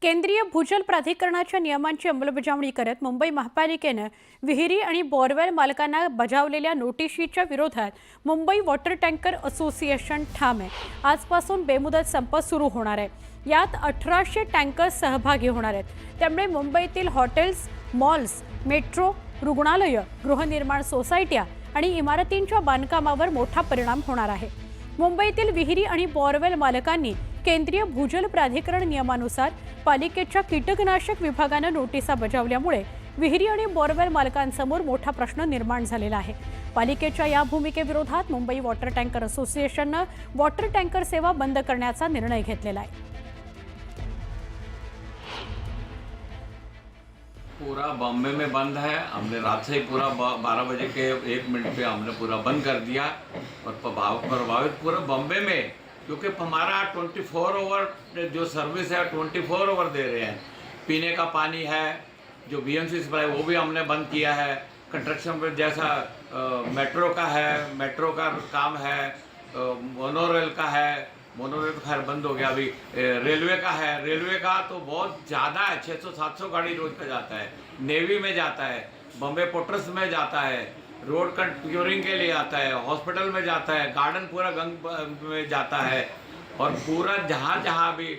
केंद्रीय भूजल प्राधिकरणाच्या नियमांची अंमलबजावणी करत मुंबई महापालिकेने विहिरी आणि बोरवेल मालकांना बजावलेल्या नोटिशीच्या विरोधात मुंबई वॉटर टँकर असोसिएशन ठाम आहे। आजपासून बेमुदत संप सुरू होणार आहे। यात 1800 टँकर्स सहभागी होणार आहेत। त्यामुळे मुंबईतील हॉटेल्स, मॉल्स, मेट्रो, रुग्णालय, गृहनिर्माण सोसायट्या आणि इमारतींच्या बांधकामावर मोठा परिणाम होणार आहे। मुंबईतील विहिरी आणि बोरवेल मालकांनी केंद्रीय भूजल प्राधिकरण नियमानुसार पालिकेच्या कीटकनाशक विभागाने नोटिसा बजावल्यामुळे विहिरी आणि बोरवेल मालकांसमोर मोठा प्रश्न निर्माण झालेला आहे। पालिकेच्या या भूमिकेविरोधात मुंबई वॉटर टँकर असोसिएशनने वॉटर टँकर सेवा बंद करण्याचा निर्णय घेतलेला आहे। पूरा बॉम्बे में बंद है। हमने रात से ही पूरा 12 बजे के 1 मिनट पे हमने पूरा बंद कर दिया और प्रभावित पूरा बॉम्बे में, क्योंकि हमारा 24 ओवर जो सर्विस है 24 ओवर दे रहे हैं। पीने का पानी है, जो बीएमसी सप्लाई वो भी हमने बंद किया है। कंस्ट्रक्शन पर जैसा मेट्रो का है, मेट्रो का काम है, मोनोरेल का है, मोनोरेल तो खैर बंद हो गया अभी। रेलवे का है, रेलवे का तो बहुत ज़्यादा है, 600-700 गाड़ी रोज का जाता है। नेवी में जाता है, बॉम्बे पोर्ट्स में जाता है, रोड का क्यूरिंग के लिए आता है, हॉस्पिटल में जाता है, गार्डन पूरा गंग में जाता है, और पूरा जहाँ जहाँ भी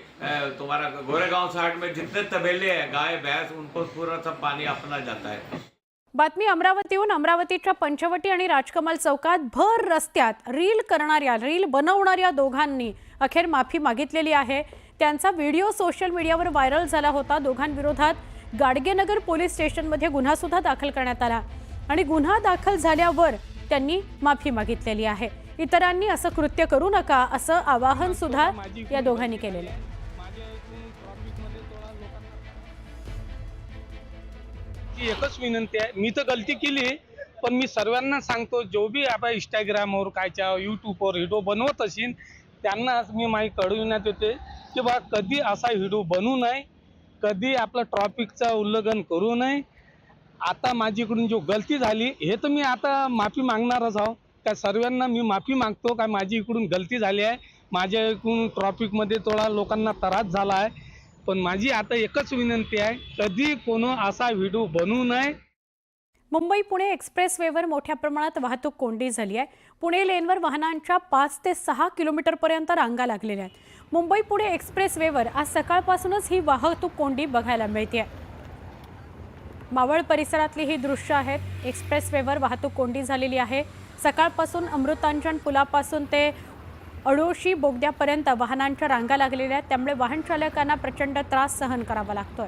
तुम्हारा गोरेगांव साइड में जितने तबेले हैं, गाय भैंस, उनको पूरा सब पानी अपना जाता है। बातमी अमरावतीहून। अमरावतीच्या पंचवटी आणि राजकमल चौकात भर रस्त्यात रील बनवणाऱ्या दोघांनी अखेर माफी मागितलेली आहे। त्यांचा व्हिडिओ सोशल मीडियावर व्हायरल झाला होता। दोघांविरोधात गाडगेनगर पोलीस स्टेशनमध्ये गुन्हा सुद्धा दाखल करण्यात आला आणि गुन्हा दाखल झाल्यावर त्यांनी माफी मागितलेली आहे। इतरांनी असं कृत्य करू नका असं आवाहन सुद्धा या दोघांनी केलेलं आहे। एकच विनंती आहे, मी तर गलती केली, पण मी सर्वांना सांगतो, जो भी आपण इंस्टाग्रामवर कायच्या यूट्यूबवर व्हिडिओ बनवत असेल त्यांना मी माहिती कळविण्यात येते की बा कधी असा व्हिडिओ बनवू नये, कधी आपलं ट्रॅफिकचा उल्लंघन करू नये। आता माझ्याकडून जो गलती झाली हे तर मी आता माफी मागणारच आहो। त्या सर्वांना मी माफी मागतो काय माझी इकडून गलती झाली आहे, माझ्या इकडून ट्रॅफिकमध्ये थोडा लोकांना त्रास झाला आहे। पण माझी आता एकच विनंती आहे, कधी कोनो असा व्हिडिओ बनवू नये। मुंबई पुणे एक्सप्रेसवेवर मोठ्या प्रमाणात वाहतूक कोंडी झाली आहे। पुणे लेनवर वाहनांच्या 5 ते 6 किलोमीटरपर्यंत रांगा लागलेल्या आहेत। मुंबई पुणे एक्सप्रेसवेवर आज सकाळपासूनच ही वाहतूक कोंडी बघायला मिळते। मावळ परिसरातली ही दृश्य आहेत। एक्सप्रेसवेवर वाहतूक कोंडी झालेली आहे। सकाळपासून अमृतांजन पुलापासून ते अडोशी बोगद्यापर्यंत वाहनांच्या रांगा लागलेल्या आहेत। त्यामुळे वाहन चालकांना प्रचंड त्रास सहन करावा लागतोय।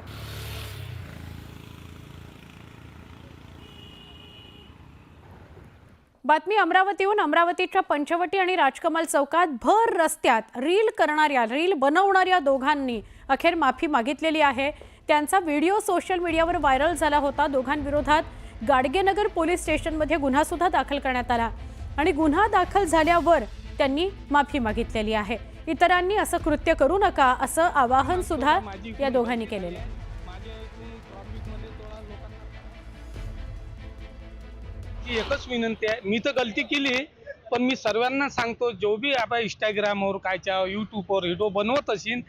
बातमी अमरावतीहून। अमरावतीच्या पंचवटी आणि राजकमल चौकात भर रस्त्यात रील बनवणाऱ्या दोघांनी अखेर माफी मागितलेली आहे। त्यांचा व्हिडिओ सोशल मीडियावर व्हायरल झाला होता। दोघांविरोधात गाडगेनगर पोलीस स्टेशनमध्ये गुन्हा सुद्धा दाखल करण्यात आला आणि गुन्हा दाखल झाल्यावर त्यांनी माफी मागितलेली आहे। इतरांनी असं कृत्य करू नका असं आवाहन सुद्धा या दोघांनी केलेलं आहे। एकच विनंती आहे, मी तर गलती केली, पण मी सर्वांना सांगतो, जो भी आपण इंस्टाग्रामवर कायच्या यूट्यूबवर व्हिडिओ बनवत असेल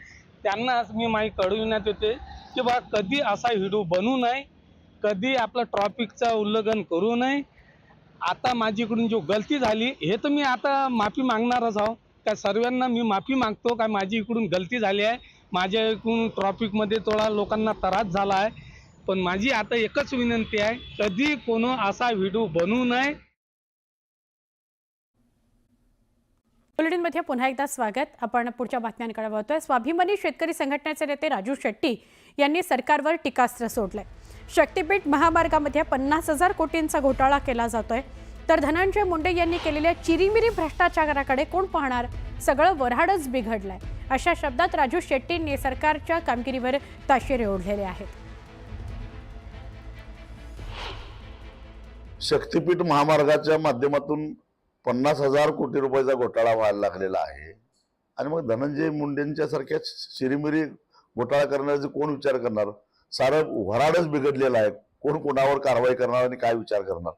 त्यांना मी माहिती कळविण्यात येते की बा कधी असा व्हिडिओ बनवू नये, कधी आपलं ट्रॅफिकचा उल्लंघन करू नये। आता माझ्याकडून जो गलती झाली हे तर मी आता माफी मागणारच आहो। त्या सर्वांना मी माफी मागतो काय माझी इकडून गलती झाली आहे, माझ्या इकडून ट्रॅफिकमध्ये थोडा लोकांना त्रास झाला आहे। पण माझी आता एकच विनंती आहे, कधी कोनो असा व्हिडिओ बनवू नये। बुलेटिनमध्ये पुन्हा एकदा स्वागत। आपण पुढच्या बातम्यांकडे वळतोय। स्वाभिमानी शेतकरी संघटनेचे नेते राजू शेट्टी यांनी सरकारवर टीकास्त्र सोडले। शक्तीपीठ महामार्गामध्ये 50,000 कोटींचा घोटाळा केला जातोय, तर धनंजय मुंडे यांनी केलेल्या चिरीमिरी भ्रष्टाचाराकडे कोण पाहणार, सगळं वऱ्हाडच बिघडलंय, अशा शब्दात राजू शेट्टींनी सरकारच्या कामगिरीवर ताशेरे ओढलेले आहेत। शक्तीपीठ महामार्गाच्या माध्यमातून 50,000 कोटी रुपयाचा घोटाळा व्हायला लागलेला आहे आणि मग धनंजय मुंडेंच्या सारख्या चिरीमिरी घोटाळा करण्याचा कोण विचार करणार? सारं वऱ्हाडच बिघडलेलं आहे, कोण कोणावर कारवाई करणार आणि काय विचार करणार?